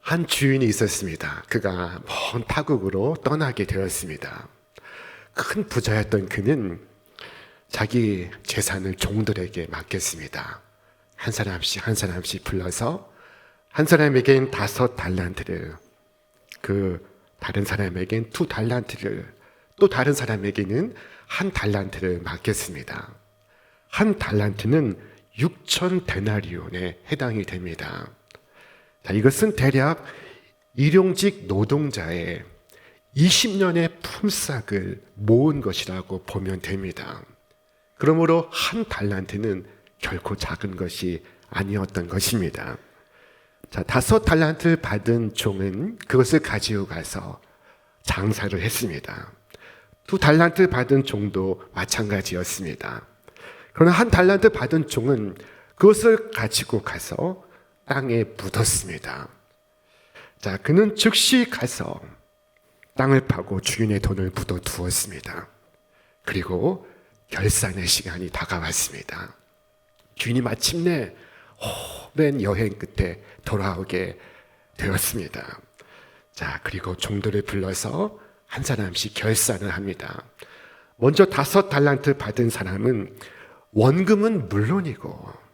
한 주인이 있었습니다. 그가 먼 타국으로 떠나게 되었습니다. 큰 부자였던 그는 자기 재산을 종들에게 맡겼습니다. 한 사람씩 한 사람씩 불러서 한 사람에겐 5달란트를, 그 다른 사람에겐 2달란트를, 또 다른 사람에게는 1달란트를 맡겼습니다. 1달란트는 6,000데나리온에 해당이 됩니다. 자, 이것은 대략 일용직 노동자의 20년의 품삯을 모은 것이라고 보면 됩니다. 그러므로 1달란트는 결코 작은 것이 아니었던 것입니다. 자, 5달란트 받은 종은 그것을 가지고 가서 장사를 했습니다. 2달란트 받은 종도 마찬가지였습니다. 그러나 1달란트 받은 종은 그것을 가지고 가서 땅에 묻었습니다. 자, 그는 즉시 가서 땅을 파고 주인의 돈을 묻어 두었습니다. 그리고 결산의 시간이 다가왔습니다. 주인이 마침내 오랜 여행 끝에 돌아오게 되었습니다. 자, 그리고 종들을 불러서 한 사람씩 결산을 합니다. 먼저 5달란트 받은 사람은 원금은 물론이고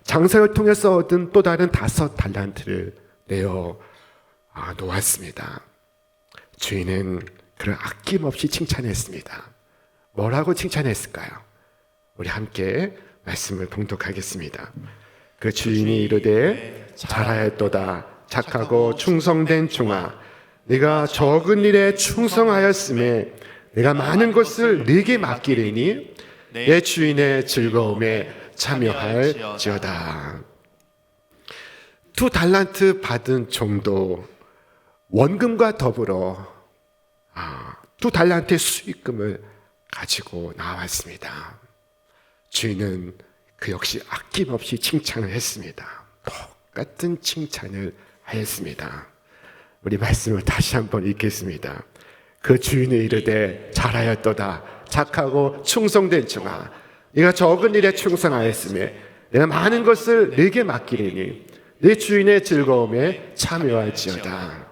장사를 통해서 얻은 또 다른 5달란트를 내어 놓았습니다. 주인은 그를 아낌없이 칭찬했습니다. 뭐라고 칭찬했을까요? 우리 함께 말씀을 봉독하겠습니다. 그 주인이 이르되 잘하였도다 착하고 충성된 종아, 네가 적은 일에 충성하였음에 내가 많은 것을 네게 맡기리니 내 주인의 즐거움에 참여할지어다. 2달란트 받은 종도 원금과 더불어 2달란트의 수익금을 가지고 나왔습니다. 주인은 그 역시 아낌없이 칭찬을 했습니다. 똑같은 칭찬을 하였습니다. 우리 말씀을 다시 한번 읽겠습니다. 그 주인이 이르되 잘하였도다 착하고 충성된 종아, 네가 적은 일에 충성하였으며 내가 많은 것을 네게 맡기리니 네 주인의 즐거움에 참여할지어다.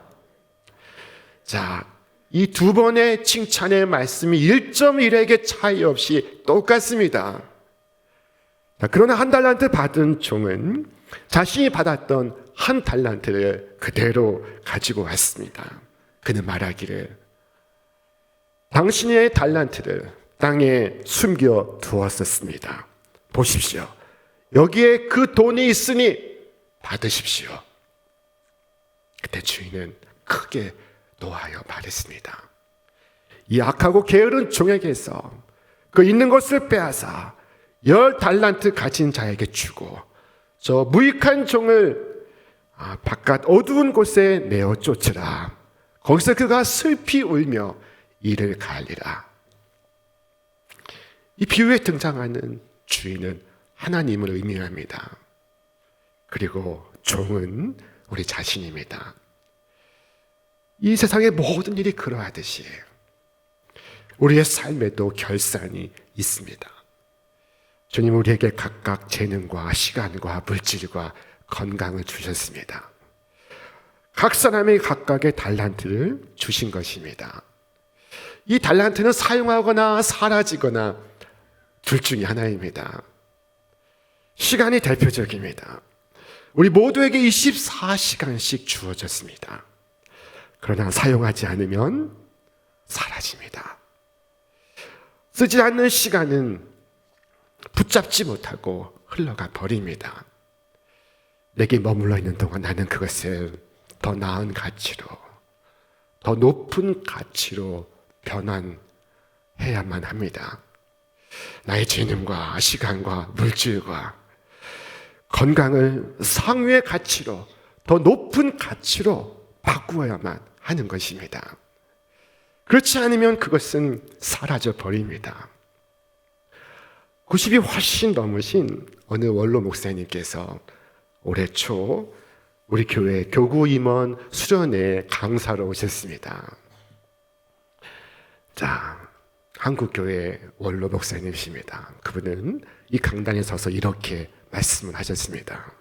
자, 이 두 번의 칭찬의 말씀이 1.1액의 차이 없이 똑같습니다. 그러나 1달란트 받은 종은 자신이 받았던 1달란트를 그대로 가지고 왔습니다. 그는 말하기를 당신의 달란트를 땅에 숨겨 두었었습니다. 보십시오. 여기에 그 돈이 있으니 받으십시오. 그때 주인은 크게 노하여 말했습니다. 이 악하고 게으른 종에게서 그 있는 것을 빼앗아 10달란트 가진 자에게 주고 저 무익한 종을 바깥 어두운 곳에 내어 쫓으라. 거기서 그가 슬피 울며 이를 가리라. 이 비유에 등장하는 주인은 하나님을 의미합니다. 그리고 종은 우리 자신입니다. 이 세상의 모든 일이 그러하듯이 우리의 삶에도 결산이 있습니다. 주님 우리에게 각각 재능과 시간과 물질과 건강을 주셨습니다. 각 사람이 각각의 달란트를 주신 것입니다. 이 달란트는 사용하거나 사라지거나 둘 중에 하나입니다. 시간이 대표적입니다. 우리 모두에게 24시간씩 주어졌습니다. 그러나 사용하지 않으면 사라집니다. 쓰지 않는 시간은 붙잡지 못하고 흘러가 버립니다. 내게 머물러 있는 동안 나는 그것을 더 나은 가치로, 더 높은 가치로 변환해야만 합니다. 나의 재능과 시간과 물질과 건강을 상위의 가치로, 더 높은 가치로 바꾸어야만 하는 것입니다. 그렇지 않으면 그것은 사라져 버립니다. 90이 훨씬 넘으신 어느 원로 목사님께서 올해 초 우리 교회 교구 임원 수련회 강사로 오셨습니다. 자, 한국교회 원로 목사님이십니다. 그분은 이 강단에 서서 이렇게 말씀을 하셨습니다.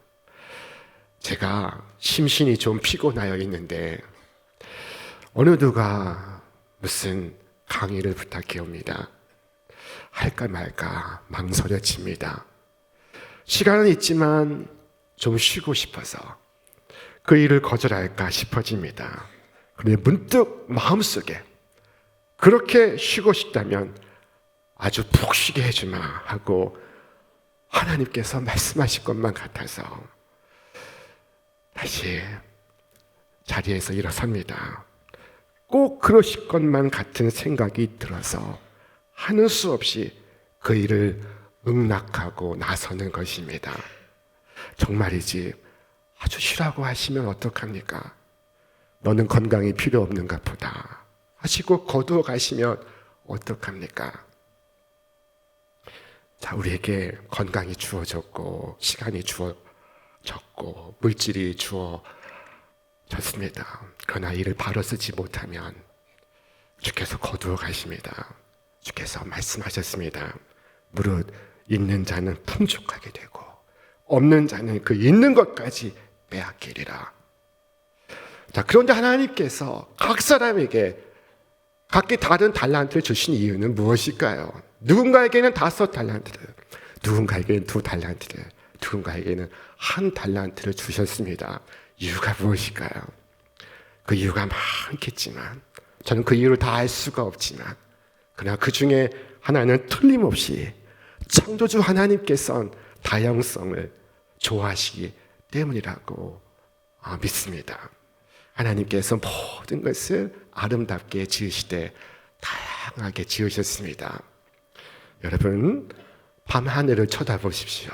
제가 심신이 좀 피곤하여 있는데 어느 누가 무슨 강의를 부탁해 옵니다. 할까 말까 망설여집니다. 시간은 있지만 좀 쉬고 싶어서 그 일을 거절할까 싶어집니다. 그런데 문득 마음속에 그렇게 쉬고 싶다면 아주 푹 쉬게 해주마 하고 하나님께서 말씀하실 것만 같아서 다시 자리에서 일어섭니다. 꼭 그러실 것만 같은 생각이 들어서 하는 수 없이 그 일을 응낙하고 나서는 것입니다. 정말이지 아주 쉬라고 하시면 어떡합니까? 너는 건강이 필요 없는가 보다 하시고 거두어 가시면 어떡합니까? 자, 우리에게 건강이 주어졌고 시간이 주어졌고 물질이 주어졌습니다. 그러나 이를 바로 쓰지 못하면 주께서 거두어 가십니다. 주께서 말씀하셨습니다. 무릇 있는 자는 풍족하게 되고 없는 자는 그 있는 것까지 빼앗기리라. 자, 그런데 하나님께서 각 사람에게 각기 다른 달란트를 주신 이유는 무엇일까요? 누군가에게는 5달란트를, 누군가에게는 2달란트를, 누군가에게는 1달란트를 주셨습니다. 이유가 무엇일까요? 그 이유가 많겠지만 저는 그 이유를 다 알 수가 없지만 그러나 그 중에 하나는 틀림없이 창조주 하나님께서는 다양성을 좋아하시기 때문이라고 믿습니다. 하나님께서 모든 것을 아름답게 지으시되 다양하게 지으셨습니다. 여러분, 밤하늘을 쳐다보십시오.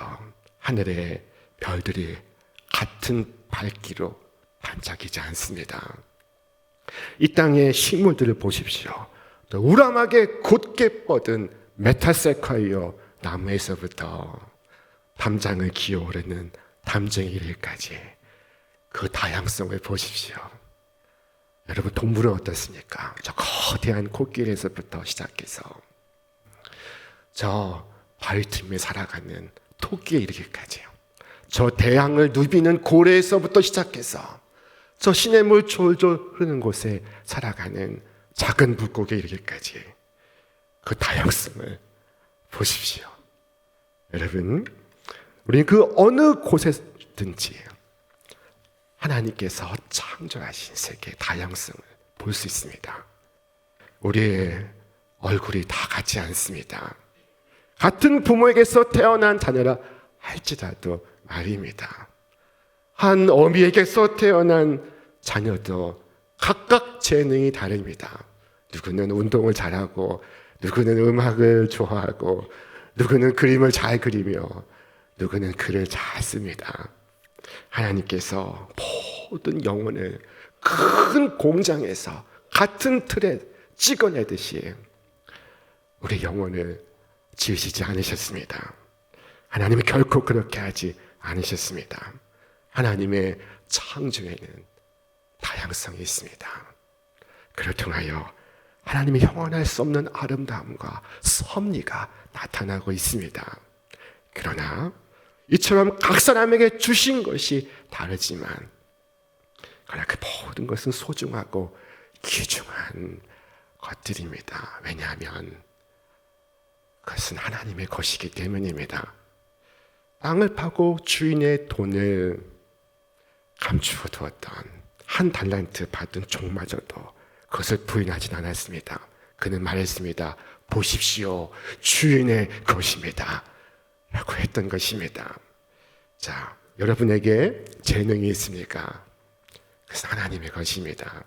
하늘의 별들이 같은 밝기로 반짝이지 않습니다. 이 땅의 식물들을 보십시오. 또 우람하게 곧게 뻗은 메타세콰이어 나무에서부터 담장을 기어오르는 담쟁이들까지 그 다양성을 보십시오. 여러분, 동물은 어떻습니까? 저 거대한 코끼리에서부터 시작해서 저 바위 틈에 살아가는 토끼에 이르기까지요. 저 대양을 누비는 고래에서부터 시작해서 저 시냇물 졸졸 흐르는 곳에 살아가는 작은 물고기에 이르기까지 그 다양성을 보십시오. 여러분, 우리는 그 어느 곳에든지 하나님께서 창조하신 세계의 다양성을 볼 수 있습니다. 우리의 얼굴이 다 같지 않습니다. 같은 부모에게서 태어난 자녀라 할지라도 말입니다. 한 어미에게서 태어난 자녀도 각각 재능이 다릅니다. 누구는 운동을 잘하고, 누구는 음악을 좋아하고, 누구는 그림을 잘 그리며, 누구는 글을 잘 씁니다. 하나님께서 모든 영혼을 큰 공장에서 같은 틀에 찍어내듯이 우리 영혼을 지으시지 않으셨습니다. 하나님은 결코 그렇게 하지 않으셨습니다. 하나님의 창조에는 다양성이 있습니다. 그를 통하여 하나님의 형언할 수 없는 아름다움과 섭리가 나타나고 있습니다. 그러나 이처럼 각 사람에게 주신 것이 다르지만 그러나 그 모든 것은 소중하고 귀중한 것들입니다. 왜냐하면 그것은 하나님의 것이기 때문입니다. 땅을 파고 주인의 돈을 감추어 두었던 1달란트 받은 종마저도 그것을 부인하진 않았습니다. 그는 말했습니다. 보십시오, 주인의 것입니다 라고 했던 것입니다. 자, 여러분에게 재능이 있습니까? 그것은 하나님의 것입니다.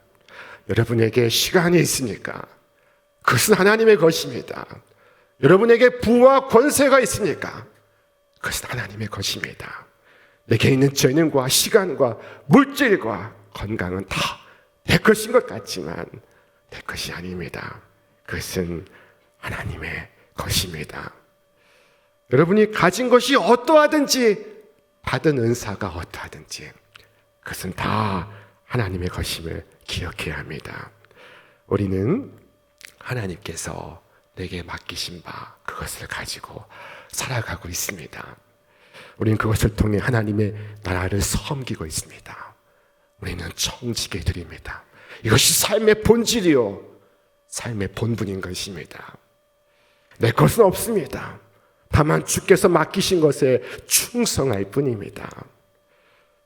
여러분에게 시간이 있습니까? 그것은 하나님의 것입니다. 여러분에게 부와 권세가 있습니까? 그것은 하나님의 것입니다. 내게 있는 재능과 시간과 물질과 건강은 다 내 것인 것 같지만 내 것이 아닙니다. 그것은 하나님의 것입니다. 여러분이 가진 것이 어떠하든지 받은 은사가 어떠하든지 그것은 다 하나님의 것임을 기억해야 합니다. 우리는 하나님께서 내게 맡기신 바 그것을 가지고 살아가고 있습니다. 우리는 그것을 통해 하나님의 나라를 섬기고 있습니다. 우리는 청지기들입니다. 이것이 삶의 본질이요, 삶의 본분인 것입니다. 내 것은 없습니다. 다만 주께서 맡기신 것에 충성할 뿐입니다.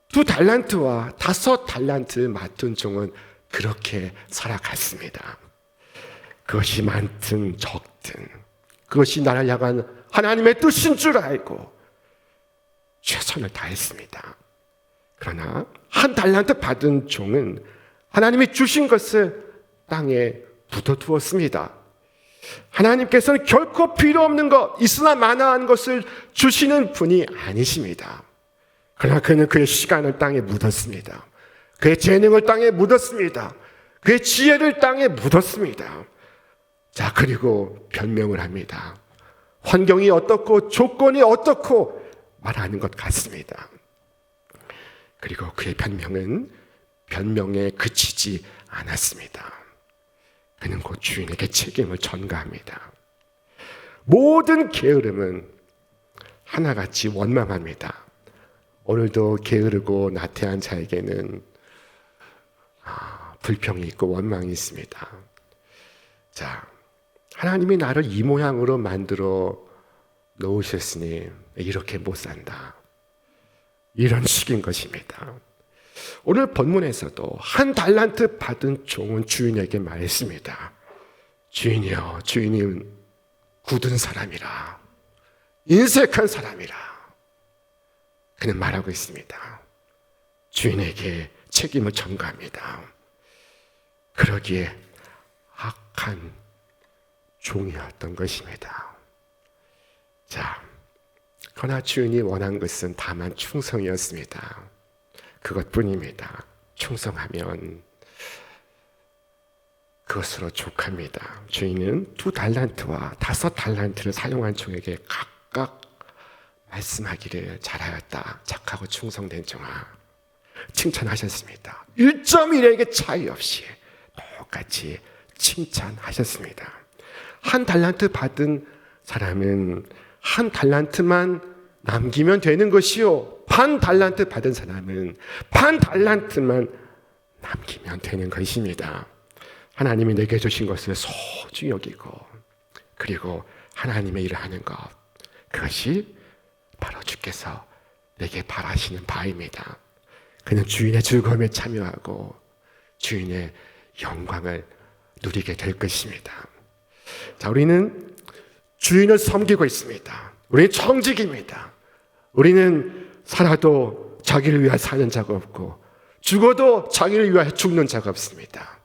2달란트와 5달란트 맡은 종은 그렇게 살아갔습니다. 그것이 많든 적든 그것이 나를 향한 하나님의 뜻인 줄 알고 최선을 다했습니다. 그러나 1달란트 받은 종은 하나님이 주신 것을 땅에 묻어두었습니다. 하나님께서는 결코 필요 없는 것, 있으나 마나한 것을 주시는 분이 아니십니다. 그러나 그는 그의 시간을 땅에 묻었습니다. 그의 재능을 땅에 묻었습니다. 그의 지혜를 땅에 묻었습니다. 자, 그리고 변명을 합니다. 환경이 어떻고 조건이 어떻고 말하는 것 같습니다. 그리고 그의 변명은 변명에 그치지 않았습니다. 그는 곧 주인에게 책임을 전가합니다. 모든 게으름은 하나같이 원망합니다. 오늘도 게으르고 나태한 자에게는 불평이 있고 원망이 있습니다. 자, 하나님이 나를 이 모양으로 만들어 놓으셨으니 이렇게 못 산다, 이런 식인 것입니다. 오늘 본문에서도 1달란트 받은 종은 주인에게 말했습니다. 주인이여, 주인이 굳은 사람이라, 인색한 사람이라. 그는 말하고 있습니다. 주인에게 책임을 전가합니다. 그러기에 악한 종이었던 것입니다. 자, 그러나 주인이 원한 것은 다만 충성이었습니다. 그것뿐입니다. 충성하면 그것으로 족합니다. 주인은 2달란트와 5달란트를 사용한 종에게 각각 말씀하기를 잘하였다, 착하고 충성된 종아, 칭찬하셨습니다. 1.1에게 차이 없이 똑같이 칭찬하셨습니다. 1달란트 받은 사람은 1달란트만 남기면 되는 것이요, 1달란트 받은 사람은 1달란트만 남기면 되는 것입니다. 하나님이 내게 주신 것을 소중히 여기고, 그리고 하나님의 일을 하는 것, 그것이 바로 주께서 내게 바라시는 바입니다. 그는 주인의 즐거움에 참여하고 주인의 영광을 누리게 될 것입니다. 자, 우리는 주인을 섬기고 있습니다. 우리는 청직입니다. 우리는 살아도 자기를 위하여 사는 자가 없고 죽어도 자기를 위하여 죽는 자가 없습니다.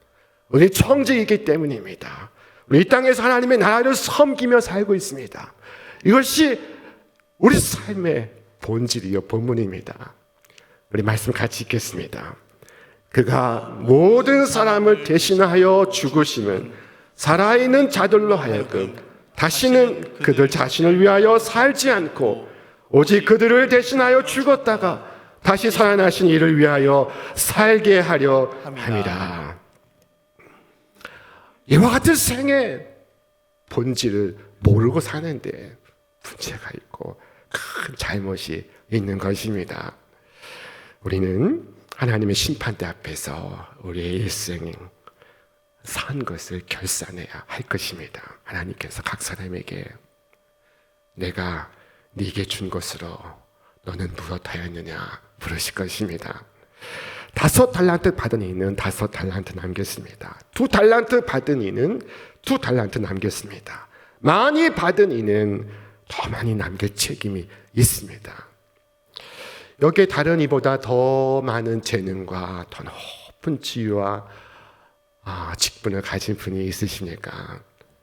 우리는 청직이기 때문입니다. 우리 이 땅에서 하나님의 나라를 섬기며 살고 있습니다. 이것이 우리 삶의 본질이요, 본문입니다. 우리 말씀 같이 읽겠습니다. 그가 모든 사람을 대신하여 죽으심은 살아있는 자들로 하여금 다시는 그들 자신을 위하여 살지 않고 오직 그들을 대신하여 죽었다가 다시 살아나신 이를 위하여 살게 하려 함이라. 이와 같은 생의 본질을 모르고 사는데 문제가 있고 큰 잘못이 있는 것입니다. 우리는 하나님의 심판대 앞에서 우리의 일생 산 것을 결산해야 할 것입니다. 하나님께서 각 사람에게 내가 네게 준 것으로 너는 무엇하였느냐 물으실 것입니다. 5달란트 받은 이는 5달란트 남겼습니다. 2달란트 받은 이는 2달란트 남겼습니다. 많이 받은 이는 더 많이 남길 책임이 있습니다. 여기에 다른 이보다 더 많은 재능과 더 높은 지위와 직분을 가진 분이 있으십니까?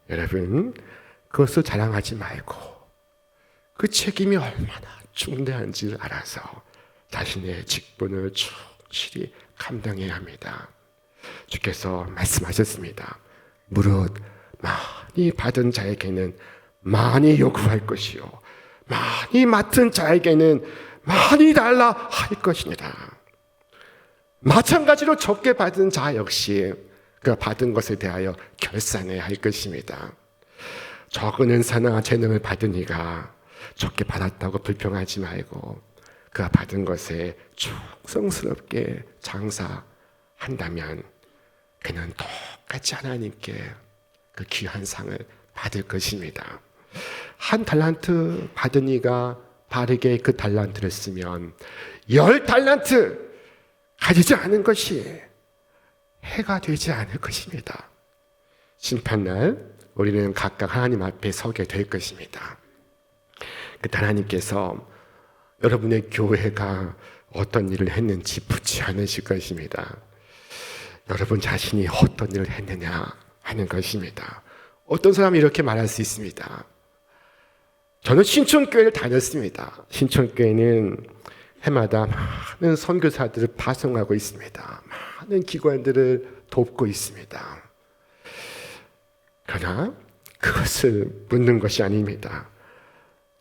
여러분, 그것을 자랑하지 말고 그 책임이 얼마나 중대한지를 알아서 자신의 직분을 충실히 감당해야 합니다. 주께서 말씀하셨습니다. 무릇 많이 받은 자에게는 많이 요구할 것이요 많이 맡은 자에게는 많이 달라 할 것이니라. 마찬가지로 적게 받은 자 역시 그 받은 것에 대하여 결산해야 할 것입니다. 적은 은사나 재능을 받은 이가 적게 받았다고 불평하지 말고 그가 받은 것에 충성스럽게 장사한다면 그는 똑같이 하나님께 그 귀한 상을 받을 것입니다. 한 달란트 받은 이가 바르게 그 달란트를 쓰면 10달란트 가지지 않은 것이 해가 되지 않을 것입니다. 심판날 우리는 각각 하나님 앞에 서게 될 것입니다. 그때 하나님께서 여러분의 교회가 어떤 일을 했는지 묻지 않으실 것입니다. 여러분 자신이 어떤 일을 했느냐 하는 것입니다. 어떤 사람이 이렇게 말할 수 있습니다. 저는 신촌교회를 다녔습니다. 신촌교회는 해마다 많은 선교사들을 파송하고 있습니다. 많은 기관들을 돕고 있습니다. 그러나 그것을 묻는 것이 아닙니다.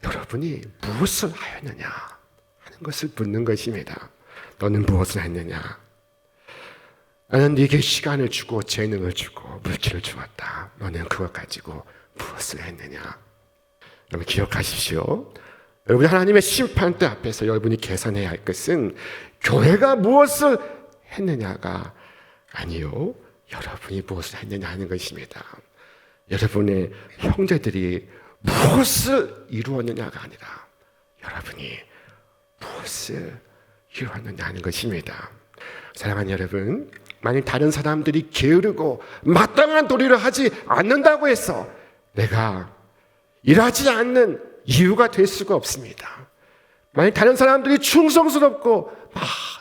여러분이 무엇을 하였느냐 하는 것을 묻는 것입니다. 너는 무엇을 했느냐? 나는 네게 시간을 주고 재능을 주고 물질을 주었다. 너는 그것 가지고 무엇을 했느냐? 여러분 기억하십시오. 여러분 하나님의 심판대 앞에서 여러분이 계산해야 할 것은 교회가 무엇을 했느냐가 아니요, 여러분이 무엇을 했느냐 하는 것입니다. 여러분의 형제들이 무엇을 이루었느냐가 아니라 여러분이 무엇을 이루었느냐 하는 것입니다. 사랑하는 여러분, 만약 다른 사람들이 게으르고 마땅한 도리를 하지 않는다고 해서 내가 일하지 않는 이유가 될 수가 없습니다. 만약 다른 사람들이 충성스럽고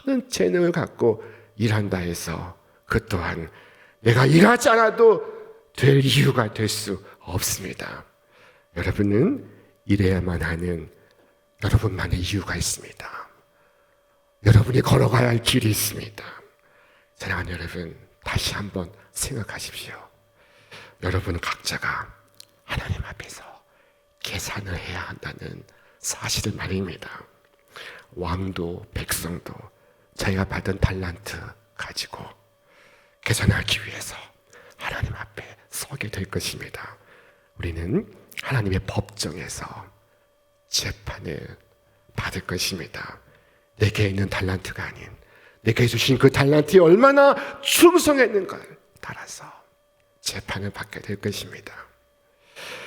많은 재능을 갖고 일한다 해서 그 또한 내가 일하지 않아도 될 이유가 될 수 없습니다. 여러분은 일해야만 하는 여러분만의 이유가 있습니다. 여러분이 걸어가야 할 길이 있습니다. 사랑하는 여러분, 다시 한번 생각하십시오. 여러분 각자가 하나님 앞에서 계산을 해야 한다는 사실을 말입니다. 왕도 백성도 자기가 받은 달란트 가지고 계산하기 위해서 하나님 앞에 서게 될 것입니다. 우리는 하나님의 법정에서 재판을 받을 것입니다. 내게 있는 달란트가 아닌 내게 주신 그 달란트에 얼마나 충성했는가를 따라서 재판을 받게 될 것입니다.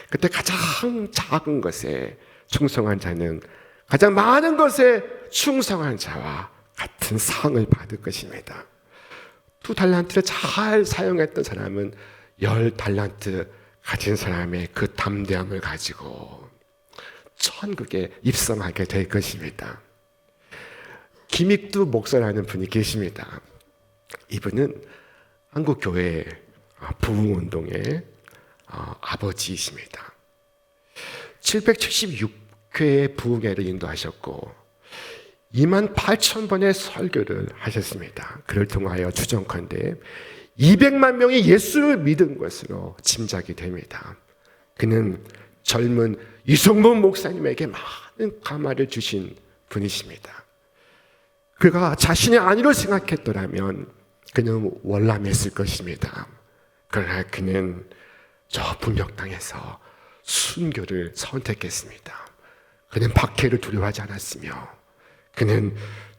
그때 가장 작은 것에 충성한 자는 가장 많은 것에 충성한 자와 같은 상을 받을 것입니다. 2달란트를 잘 사용했던 사람은 10달란트 가진 사람의 그 담대함을 가지고 천국에 입성하게 될 것입니다. 김익두 목사라는 분이 계십니다. 이분은 한국교회 부흥운동의 아버지이십니다. 776회 부흥회를 인도하셨고 28,000번의 설교를 하셨습니다. 그를 통하여 추정컨대 200만 명이 예수를 믿은 것으로 짐작이 됩니다. 그는 젊은 이성문 목사님에게 많은 감화를 주신 분이십니다. 그가 자신의 아니로 생각했더라면 그는 월남했을 것입니다. 그러나 그는 저 분명당에서 순교를 선택했습니다. 그는 박해를 두려워하지 않았으며 그는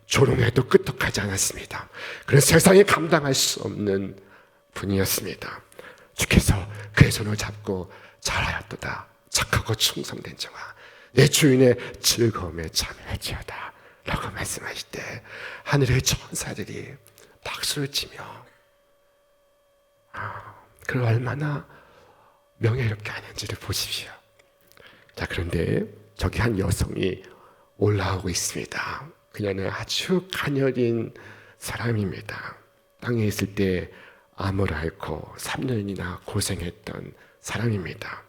조롱에도 끄떡하지 않았습니다. 그는 세상에 감당할 수 없는 분이었습니다. 주께서 그의 손을 잡고 잘하였도다. 착하고 충성된 자가 내 주인의 즐거움에 참여할지어다 라고 말씀하실 때 하늘의 천사들이 박수를 치며 그를 얼마나 명예롭게 하는지를 보십시오. 자, 그런데 저기 한 여성이 올라오고 있습니다. 그녀는 아주 가녀린 사람입니다. 땅에 있을 때 암을 앓고 3년이나 고생했던 사람입니다.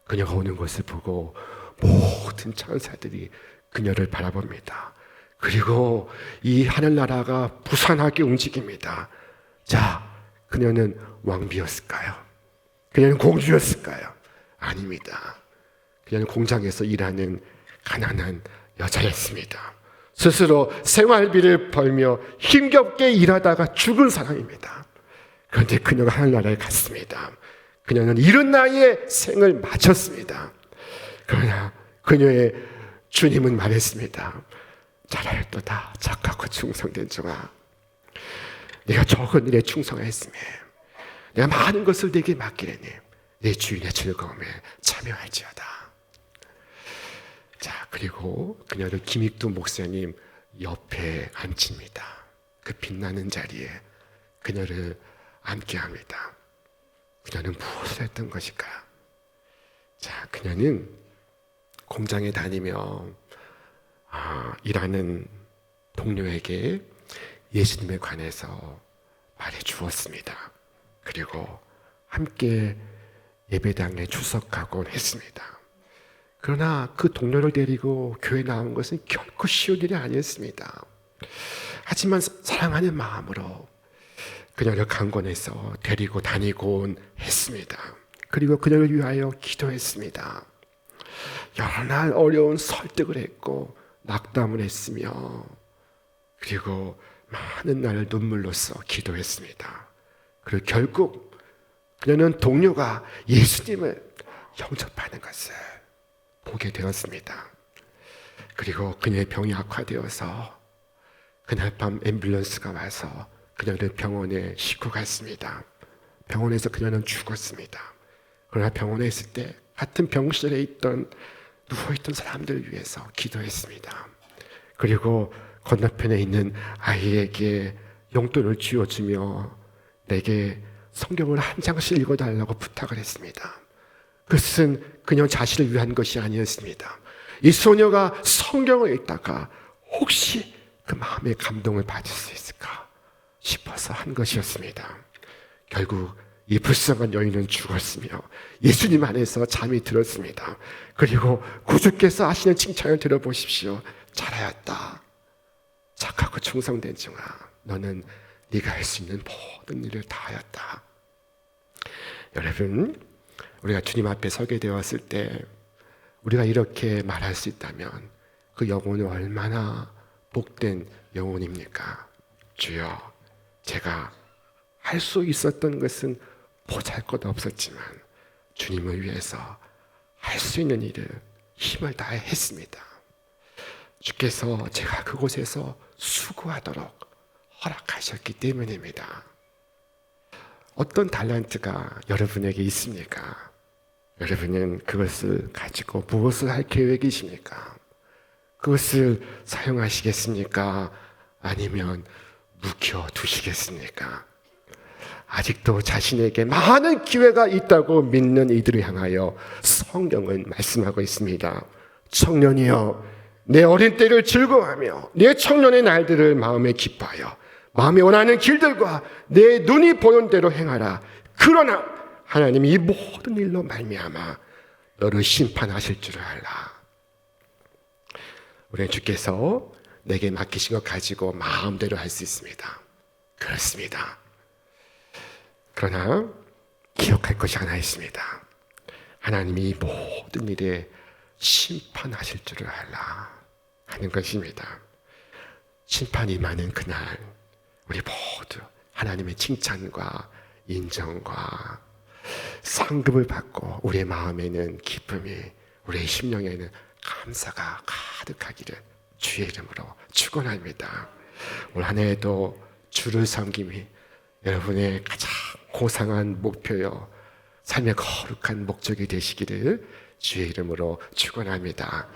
그녀가 오는 것을 보고 모든 천사들이 그녀를 바라봅니다. 그리고 이 하늘나라가 부산하게 움직입니다. 자, 그녀는 왕비였을까요? 그녀는 공주였을까요? 아닙니다. 그녀는 공장에서 일하는 가난한 여자였습니다. 스스로 생활비를 벌며 힘겹게 일하다가 죽은 사람입니다. 그런데 그녀가 하늘나라에 갔습니다. 그녀는 이른 나이에 생을 마쳤습니다. 그러나 그녀의 주님은 말했습니다. 잘하였도다 착하고 충성된 종아, 네가 적은 일에 충성했으며 내가 많은 것을 네게 맡기려니 네 주인의 즐거움에 참여할지어다. 자, 그리고 그녀를 김익두 목사님 옆에 앉힙니다. 그 빛나는 자리에 그녀를 앉게 합니다. 그녀는 무엇을 했던 것일까? 자, 그녀는 공장에 다니며 일하는 동료에게 예수님에 관해서 말해 주었습니다. 그리고 함께 예배당에 출석하곤 했습니다. 그러나 그 동료를 데리고 교회 나온 것은 결코 쉬운 일이 아니었습니다. 하지만 사랑하는 마음으로 그녀를 강권해서 데리고 다니곤 했습니다. 그리고 그녀를 위하여 기도했습니다. 여러 날 어려운 설득을 했고 낙담을 했으며 그리고 많은 날 눈물로써 기도했습니다. 그리고 결국 그녀는 동료가 예수님을 영접하는 것을 보게 되었습니다. 그리고 그녀의 병이 악화되어서 그날 밤 앰뷸런스가 와서 그녀를 병원에 싣고 갔습니다. 병원에서 그녀는 죽었습니다. 그러나 병원에 있을 때 같은 병실에 있던 누워있던 사람들을 위해서 기도했습니다. 그리고 건너편에 있는 아이에게 용돈을 쥐어주며 내게 성경을 한 장씩 읽어달라고 부탁을 했습니다. 그것은 그녀 자신을 위한 것이 아니었습니다. 이 소녀가 성경을 읽다가 혹시 그 마음의 감동을 받을 수 있을까 싶어서 한 것이었습니다. 결국 이 불쌍한 여인은 죽었으며 예수님 안에서 잠이 들었습니다. 그리고 구주께서 하시는 칭찬을 들어보십시오. 잘하였다. 착하고 충성된 종아, 너는 네가 할 수 있는 모든 일을 다 하였다. 여러분, 우리가 주님 앞에 서게 되었을 때 우리가 이렇게 말할 수 있다면 그 영혼은 얼마나 복된 영혼입니까? 주여, 제가 할 수 있었던 것은 보잘것없었지만 주님을 위해서 할 수 있는 일을 힘을 다해 했습니다. 주께서 제가 그곳에서 수고하도록 허락하셨기 때문입니다. 어떤 달란트가 여러분에게 있습니까? 여러분은 그것을 가지고 무엇을 할 계획이십니까? 그것을 사용하시겠습니까? 아니면 묵혀두시겠습니까? 아직도 자신에게 많은 기회가 있다고 믿는 이들을 향하여 성경은 말씀하고 있습니다. 청년이여, 내 어린 때를 즐거워하며 내 청년의 날들을 마음에 기뻐하여 마음에 원하는 길들과 내 눈이 보는 대로 행하라. 그러나 하나님이 이 모든 일로 말미암아 너를 심판하실 줄을 알라. 우리는 주께서 내게 맡기신 것 가지고 마음대로 할 수 있습니다. 그렇습니다. 그러나 기억할 것이 하나 있습니다. 하나님이 이 모든 일에 심판하실 줄을 알라 하는 것입니다. 심판이 임하는 그날 우리 모두 하나님의 칭찬과 인정과 상급을 받고 우리의 마음에는 기쁨이, 우리의 심령에는 감사가 가득하기를 주의 이름으로 축원합니다. 올 한 해에도 주를 섬김이 여러분의 가장 고상한 목표요, 삶의 거룩한 목적이 되시기를 주의 이름으로 축원합니다.